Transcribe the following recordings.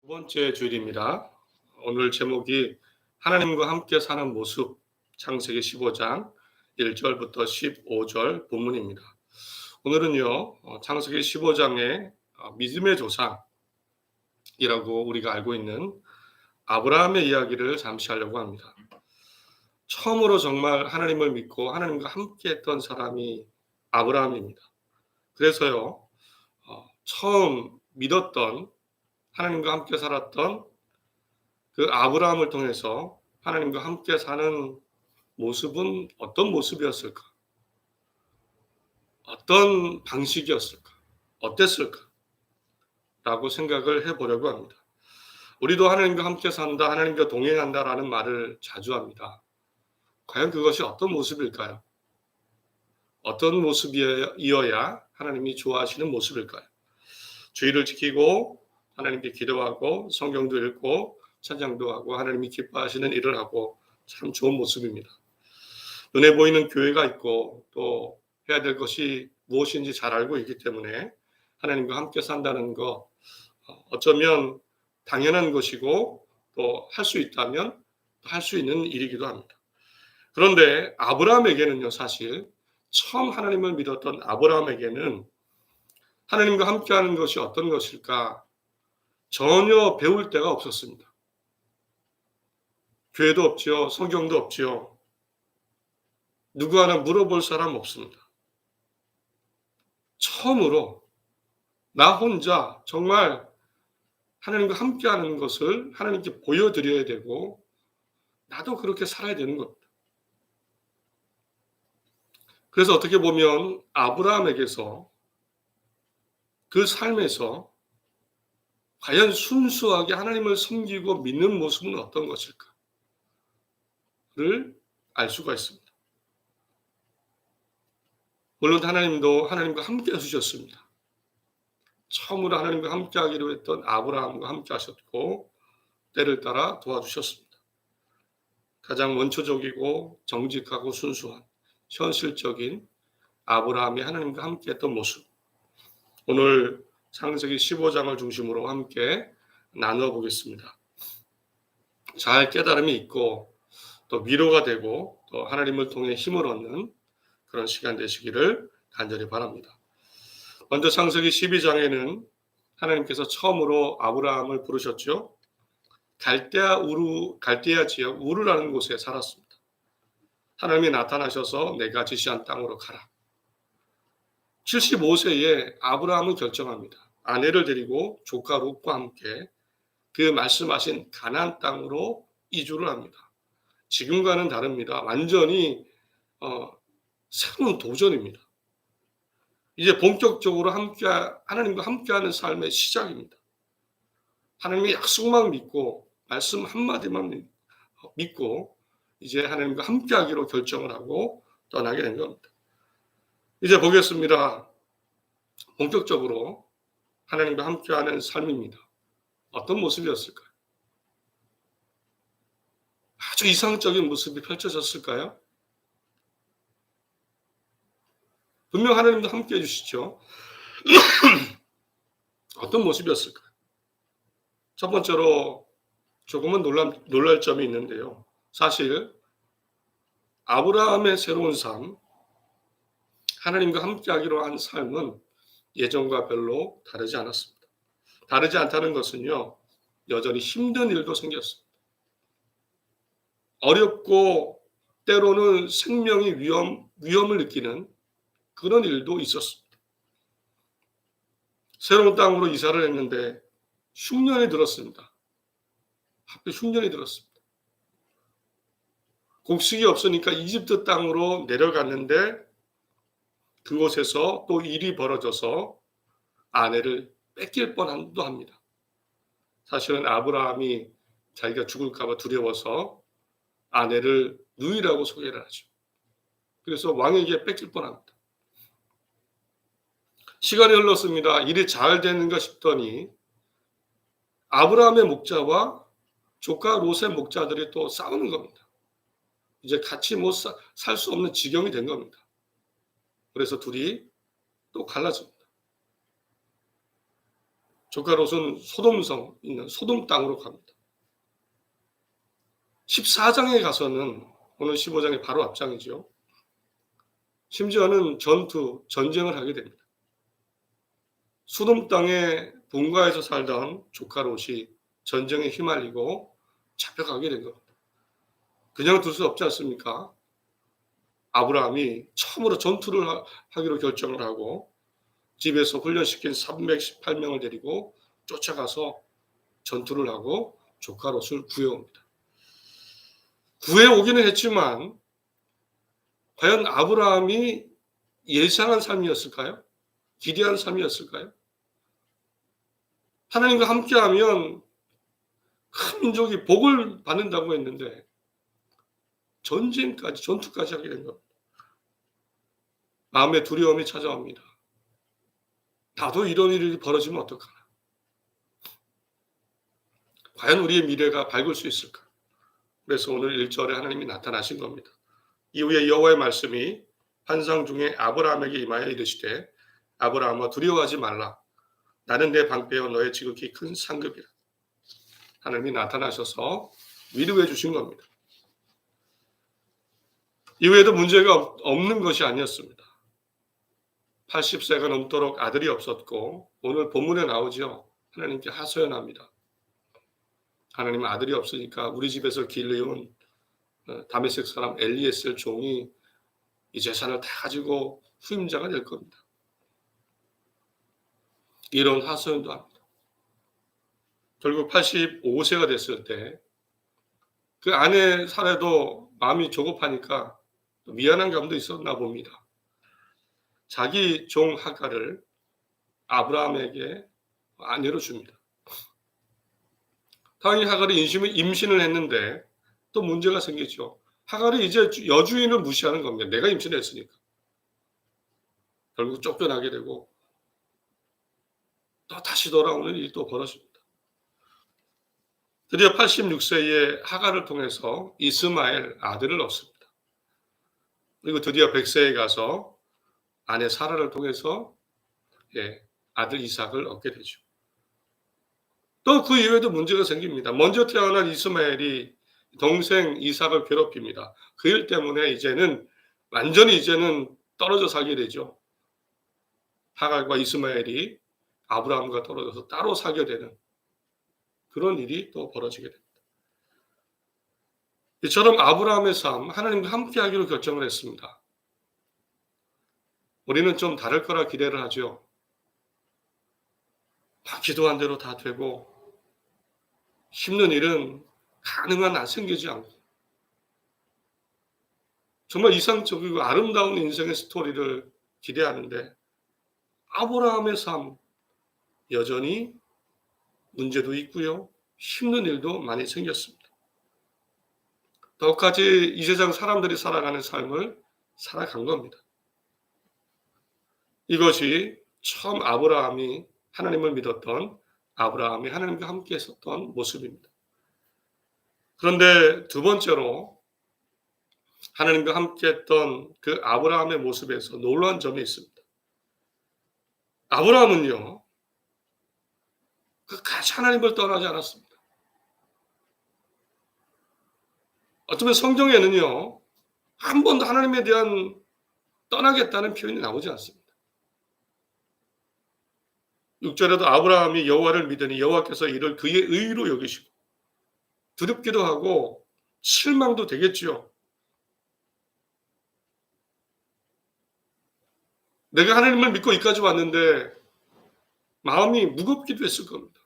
두 번째 주일입니다. 오늘 제목이 하나님과 함께 사는 모습, 창세기 15장 1절부터 15절 본문입니다. 오늘은요, 창세기 15장의 믿음의 조상이라고 우리가 알고 있는 아브라함의 이야기를 잠시 하려고 합니다. 처음으로 정말 하나님을 믿고 하나님과 함께 했던 사람이 아브라함입니다. 그래서요, 처음 믿었던 하나님과 함께 살았던 그 아브라함을 통해서 하나님과 함께 사는 모습은 어떤 모습이었을까? 어떤 방식이었을까? 어땠을까? 라고 생각을 해보려고 합니다. 우리도 하나님과 함께 산다, 하나님과 동행한다라는 말을 자주 합니다. 과연 그것이 어떤 모습일까요? 어떤 모습이어야 하나님이 좋아하시는 모습일까요? 주의를 지키고 하나님께 기도하고 성경도 읽고 찬양도 하고 하나님이 기뻐하시는 일을 하고 참 좋은 모습입니다. 눈에 보이는 교회가 있고 또 해야 될 것이 무엇인지 잘 알고 있기 때문에 하나님과 함께 산다는 것 어쩌면 당연한 것이고 또 할 수 있다면 할 수 있는 일이기도 합니다. 그런데 아브라함에게는요, 사실 처음 하나님을 믿었던 아브라함에게는 하나님과 함께하는 것이 어떤 것일까 전혀 배울 데가 없었습니다. 교회도 없지요. 성경도 없지요. 누구 하나 물어볼 사람 없습니다. 처음으로 나 혼자 정말 하나님과 함께하는 것을 하나님께 보여드려야 되고 나도 그렇게 살아야 되는 겁니다. 그래서 어떻게 보면 아브라함에게서 그 삶에서 과연 순수하게 하나님을 섬기고 믿는 모습은 어떤 것일까를 알 수가 있습니다. 물론 하나님도 하나님과 함께 해주셨습니다. 처음으로 하나님과 함께 하기로 했던 아브라함과 함께 하셨고 때를 따라 도와주셨습니다. 가장 원초적이고 정직하고 순수한 현실적인 아브라함이 하나님과 함께 했던 모습, 오늘 창세기 15장을 중심으로 함께 나누어 보겠습니다. 잘 깨달음이 있고 또 위로가 되고 또 하나님을 통해 힘을 얻는 그런 시간 되시기를 간절히 바랍니다. 먼저 창세기 12장에는 하나님께서 처음으로 아브라함을 부르셨죠. 갈대아 지역 우르라는 곳에 살았습니다. 하나님이 나타나셔서 내가 지시한 땅으로 가라. 75세에 아브라함은 결정합니다. 아내를 데리고 조카 롯과 함께 그 말씀하신 가나안 땅으로 이주를 합니다. 지금과는 다릅니다. 완전히 새로운 도전입니다. 이제 본격적으로 하나님과 함께하는 삶의 시작입니다. 하나님의 약속만 믿고 말씀 한마디만 믿고 이제 하나님과 함께하기로 결정을 하고 떠나게 된 겁니다. 이제 보겠습니다. 본격적으로 하나님과 함께하는 삶입니다. 어떤 모습이었을까요? 아주 이상적인 모습이 펼쳐졌을까요? 분명 하나님도 함께해 주시죠. 어떤 모습이었을까요? 첫 번째로 조금은 놀랄 점이 있는데요. 사실 아브라함의 새로운 삶, 하나님과 함께하기로 한 삶은 예전과 별로 다르지 않았습니다. 다르지 않다는 것은요, 여전히 힘든 일도 생겼습니다. 어렵고 때로는 생명의 위험을 느끼는 그런 일도 있었습니다. 새로운 땅으로 이사를 했는데 흉년이 들었습니다. 하필 흉년이 들었습니다. 곡식이 없으니까 이집트 땅으로 내려갔는데 그곳에서 또 일이 벌어져서 아내를 뺏길 뻔도 합니다. 사실은 아브라함이 자기가 죽을까 봐 두려워서 아내를 누이라고 소개를 하죠. 그래서 왕에게 뺏길 뻔합니다. 시간이 흘렀습니다. 일이 잘 되는가 싶더니 아브라함의 목자와 조카 롯의 목자들이 또 싸우는 겁니다. 이제 같이 살 수 없는 지경이 된 겁니다. 그래서 둘이 또 갈라집니다. 조카 롯은 소돔성 있는 소돔 땅으로 갑니다. 14장에 가서는 오늘 15장의 바로 앞장이죠. 심지어는 전쟁을 하게 됩니다. 소돔 땅에 본가에서 살던 조카 롯이 전쟁에 휘말리고 잡혀가게 된 겁니다. 그냥 둘 수 없지 않습니까? 아브라함이 처음으로 전투를 하기로 결정을 하고 집에서 훈련시킨 318명을 데리고 쫓아가서 전투를 하고 조카 롯을 구해옵니다. 구해오기는 했지만 과연 아브라함이 예상한 삶이었을까요? 기대한 삶이었을까요? 하나님과 함께하면 큰 민족이 복을 받는다고 했는데 전투까지 하게 된 겁니다. 마음의 두려움이 찾아옵니다. 나도 이런 일이 벌어지면 어떡하나? 과연 우리의 미래가 밝을 수 있을까? 그래서 오늘 1절에 하나님이 나타나신 겁니다. 이후에 여호와의 말씀이 환상 중에 아브라함에게 임하여 이르시되 아브라함아 두려워하지 말라. 나는 내 방패여 너의 지극히 큰 상급이라. 하나님이 나타나셔서 위로해 주신 겁니다. 이후에도 문제가 없는 것이 아니었습니다. 80세가 넘도록 아들이 없었고 오늘 본문에 나오죠. 하나님께 하소연합니다. 하나님 아들이 없으니까 우리 집에서 길러온 다메섹 사람 엘리에셀 종이 이 재산을 다 가지고 후임자가 될 겁니다. 이런 하소연도 합니다. 결국 85세가 됐을 때 그 아내 사례도 마음이 조급하니까 미안한 감도 있었나 봅니다. 자기 종 하갈을 아브라함에게 아내로 줍니다. 당연히 하갈이 임신을 했는데 또 문제가 생기죠. 하갈이 이제 여주인을 무시하는 겁니다. 내가 임신했으니까. 결국 쫓겨나게 되고 또 다시 돌아오는 일이 또 벌어집니다. 드디어 86세에 하갈을 통해서 이스마엘 아들을 얻습니다. 그리고 드디어 100세에 가서 아내 사라를 통해서 아들 이삭을 얻게 되죠. 또 그 이후에도 문제가 생깁니다. 먼저 태어난 이스마엘이 동생 이삭을 괴롭힙니다. 그 일 때문에 이제는 완전히 떨어져 살게 되죠. 하갈과 이스마엘이 아브라함과 떨어져서 따로 살게 되는 그런 일이 또 벌어지게 됩니다. 이처럼 아브라함의 삶, 하나님과 함께하기로 결정을 했습니다. 우리는 좀 다를 거라 기대를 하죠. 다 기도한 대로 다 되고 힘든 일은 가능한 한 생기지 않고 정말 이상적이고 아름다운 인생의 스토리를 기대하는데 아브라함의 삶 여전히 문제도 있고요. 힘든 일도 많이 생겼습니다. 똑같이 이 세상 사람들이 살아가는 삶을 살아간 겁니다. 이것이 처음 아브라함이 하나님을 믿었던 아브라함이 하나님과 함께 했었던 모습입니다. 그런데 두 번째로 하나님과 함께 했던 그 아브라함의 모습에서 놀라운 점이 있습니다. 아브라함은요, 끝까지 하나님을 떠나지 않았습니다. 어쩌면 성경에는요, 한 번도 하나님에 대한 떠나겠다는 표현이 나오지 않습니다. 6절에도 아브라함이 여호와를 믿으니 여호와께서 이를 그의 의로 여기시고 두렵기도 하고 실망도 되겠지요. 내가 하나님을 믿고 여기까지 왔는데 마음이 무겁기도 했을 겁니다.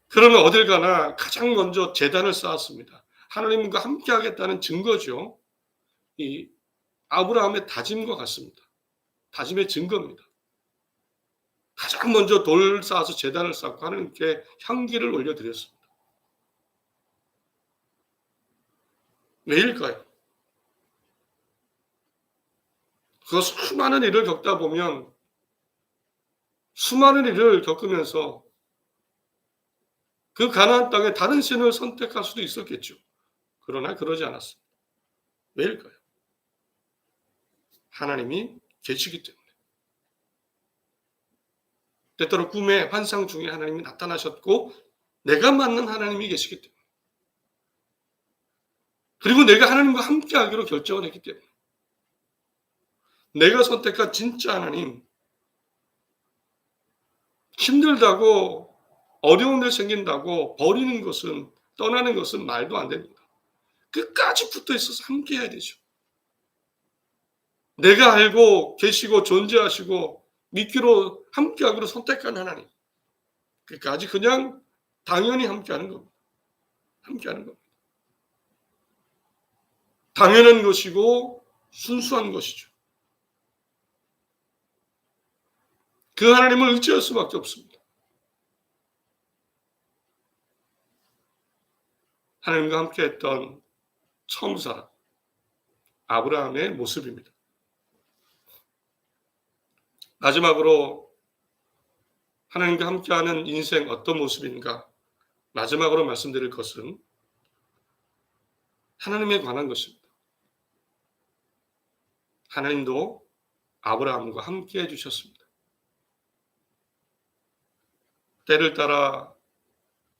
그러면 어딜 가나 가장 먼저 제단을 쌓았습니다. 하나님과 함께 하겠다는 증거죠. 이 아브라함의 다짐과 같습니다. 다짐의 증거입니다. 가장 먼저 돌 쌓아서 제단을 쌓고 하나님께 향기를 올려드렸습니다. 왜일까요? 그 수많은 일을 겪다 보면 수많은 일을 겪으면서 그 가나안 땅에 다른 신을 선택할 수도 있었겠죠. 그러나 그러지 않았습니다. 왜일까요? 하나님이 계시기 때문에. 때때로 꿈의 환상 중에 하나님이 나타나셨고 내가 맞는 하나님이 계시기 때문에, 그리고 내가 하나님과 함께하기로 결정을 했기 때문에, 내가 선택한 진짜 하나님, 힘들다고 어려운 일 생긴다고 버리는 것은, 떠나는 것은 말도 안 됩니다. 끝까지 붙어 있어서 함께 해야 되죠. 내가 알고 계시고 존재하시고 믿기로 함께하기로 선택한 하나님, 끝까지 그냥 당연히 함께하는 겁니다. 함께하는 겁니다. 당연한 것이고 순수한 것이죠. 그 하나님을 의지할 수밖에 없습니다. 하나님과 함께했던 처음 사람 아브라함의 모습입니다. 마지막으로 하나님과 함께하는 인생 어떤 모습인가? 마지막으로 말씀드릴 것은 하나님에 관한 것입니다. 하나님도 아브라함과 함께 해주셨습니다. 때를 따라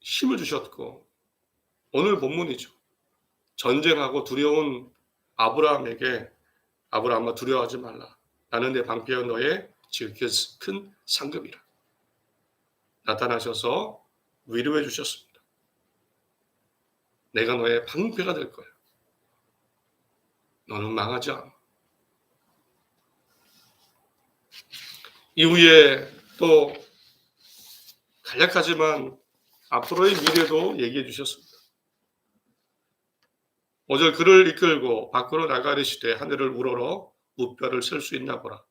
힘을 주셨고, 오늘 본문이죠. 전쟁하고 두려운 아브라함에게 아브라함아 두려워하지 말라. 나는 내 방패여 너의 지극히 큰 상급이라. 나타나셔서 위로해 주셨습니다. 내가 너의 방패가 될 거야. 너는 망하지 않아. 이후에 또 간략하지만 앞으로의 미래도 얘기해 주셨습니다. 5절 그를 이끌고 밖으로 나가 이르시되 하늘을 우러러 무뼈를 셀 수 있나 보라.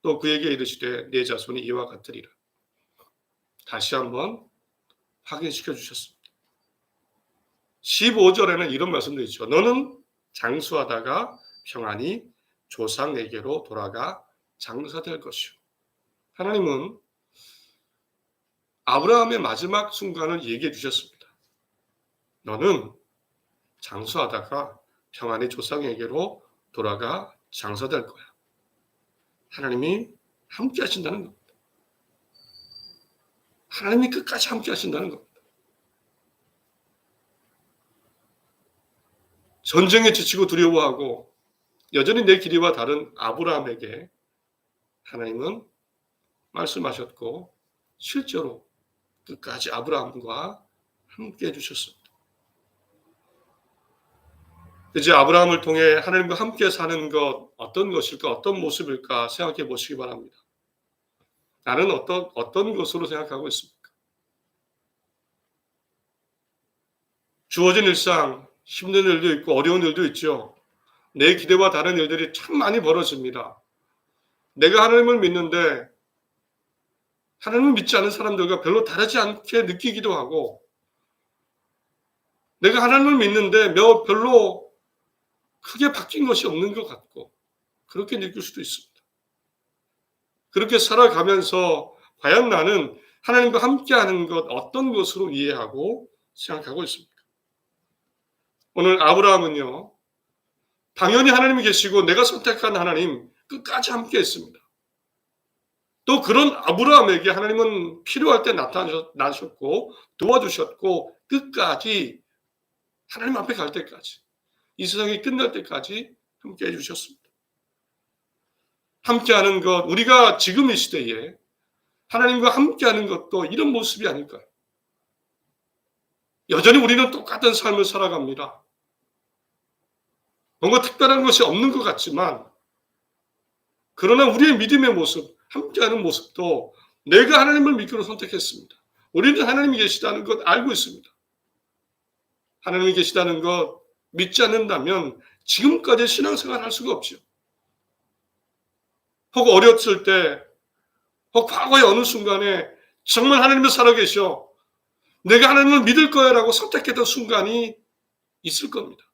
또 그에게 이르시되 내 자손이 이와 같으리라. 다시 한번 확인시켜 주셨습니다. 15절에는 이런 말씀도 있죠. 너는 장수하다가 평안히 조상에게로 돌아가 장사될 것이요. 하나님은 아브라함의 마지막 순간을 얘기해 주셨습니다. 너는 장수하다가 평안히 조상에게로 돌아가 장사될 거야. 하나님이 함께 하신다는 겁니다. 하나님이 끝까지 함께 하신다는 겁니다. 전쟁에 지치고 두려워하고 여전히 내 길이와 다른 아브라함에게 하나님은 말씀하셨고 실제로 끝까지 아브라함과 함께 해주셨습니다. 이제 아브라함을 통해 하나님과 함께 사는 것 어떤 것일까, 어떤 모습일까 생각해 보시기 바랍니다. 나는 어떤 것으로 생각하고 있습니까? 주어진 일상, 힘든 일도 있고 어려운 일도 있죠. 내 기대와 다른 일들이 참 많이 벌어집니다. 내가 하나님을 믿는데 하나님을 믿지 않은 사람들과 별로 다르지 않게 느끼기도 하고, 내가 하나님을 믿는데 별로 크게 바뀐 것이 없는 것 같고 그렇게 느낄 수도 있습니다. 그렇게 살아가면서 과연 나는 하나님과 함께하는 것 어떤 것으로 이해하고 생각하고 있습니까? 오늘 아브라함은요, 당연히 하나님이 계시고 내가 선택한 하나님 끝까지 함께 했습니다. 또 그런 아브라함에게 하나님은 필요할 때 나타나셨고 도와주셨고 끝까지 하나님 앞에 갈 때까지, 이 세상이 끝날 때까지 함께 해주셨습니다. 함께하는 것, 우리가 지금 이 시대에 하나님과 함께하는 것도 이런 모습이 아닐까요? 여전히 우리는 똑같은 삶을 살아갑니다. 뭔가 특별한 것이 없는 것 같지만, 그러나 우리의 믿음의 모습, 함께하는 모습도 내가 하나님을 믿기로 선택했습니다. 우리는 하나님이 계시다는 것 알고 있습니다. 하나님이 계시다는 것 믿지 않는다면 지금까지 신앙생활 할 수가 없죠. 혹 어렸을 때, 혹 과거의 어느 순간에 정말 하나님을 살아계셔 내가 하나님을 믿을 거야 라고 선택했던 순간이 있을 겁니다.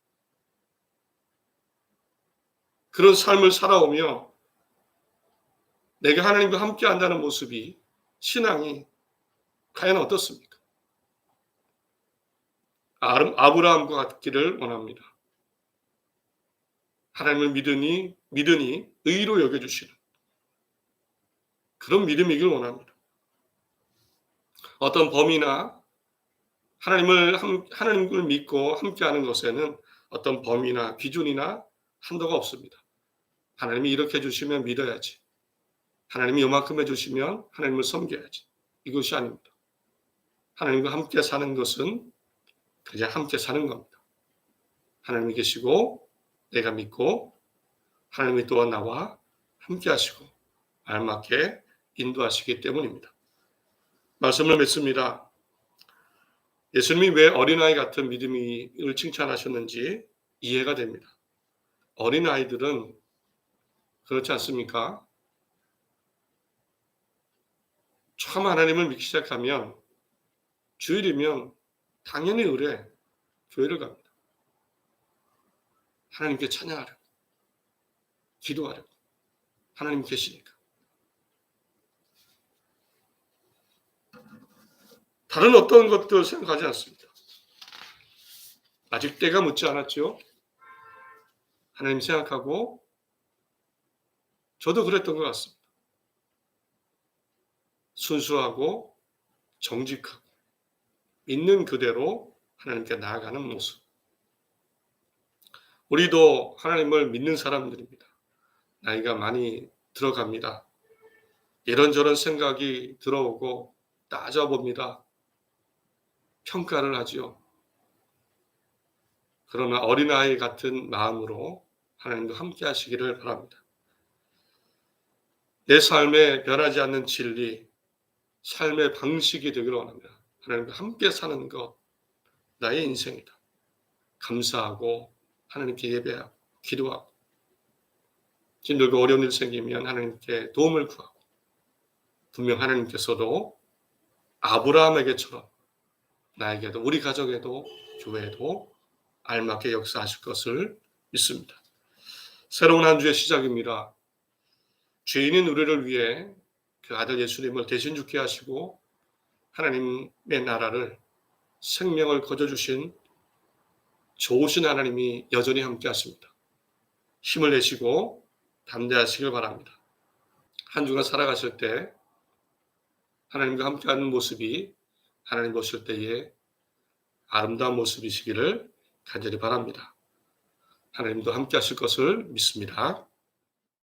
그런 삶을 살아오며 내가 하나님과 함께 한다는 모습이, 신앙이 과연 어떻습니까? 아브라함과 같기를 원합니다. 하나님을 믿으니 의로 여겨주시는 그런 믿음이길 원합니다. 어떤 범위나 하나님을 믿고 함께하는 것에는 어떤 범위나 기준이나 한도가 없습니다. 하나님이 이렇게 해주시면 믿어야지. 하나님이 이만큼 해주시면 하나님을 섬겨야지. 이것이 아닙니다. 하나님과 함께 사는 것은 그냥 함께 사는 겁니다. 하나님이 계시고 내가 믿고 하나님이 또한 나와 함께 하시고 알맞게 인도하시기 때문입니다. 말씀을 맺습니다. 예수님이 왜 어린아이 같은 믿음을 칭찬하셨는지 이해가 됩니다. 어린아이들은 그렇지 않습니까? 처음 하나님을 믿기 시작하면 주일이면 당연히 의뢰 교회를 갑니다. 하나님께 찬양하려고, 기도하려고. 하나님 계시니까. 다른 어떤 것들 생각하지 않습니다. 아직 때가 묻지 않았죠. 하나님 생각하고 저도 그랬던 것 같습니다. 순수하고 정직하고 있는 그대로 하나님께 나아가는 모습. 우리도 하나님을 믿는 사람들입니다. 나이가 많이 들어갑니다. 이런저런 생각이 들어오고 따져봅니다. 평가를 하지요. 그러나 어린아이 같은 마음으로 하나님도 함께 하시기를 바랍니다. 내 삶에 변하지 않는 진리, 삶의 방식이 되기를 원합니다. 하나님과 함께 사는 것, 나의 인생이다. 감사하고 하나님께 예배하고 기도하고 힘들고 어려운 일 생기면 하나님께 도움을 구하고 분명 하나님께서도 아브라함에게처럼 나에게도 우리 가족에도 교회에도 알맞게 역사하실 것을 믿습니다. 새로운 한 주의 시작입니다. 죄인인 우리를 위해 그 아들 예수님을 대신 죽게 하시고 하나님의 나라를 생명을 거저주신 좋으신 하나님이 여전히 함께 하십니다. 힘을 내시고 담대하시길 바랍니다. 한 주간 살아가실 때 하나님과 함께하는 모습이 하나님 보실 때의 아름다운 모습이시기를 간절히 바랍니다. 하나님도 함께 하실 것을 믿습니다.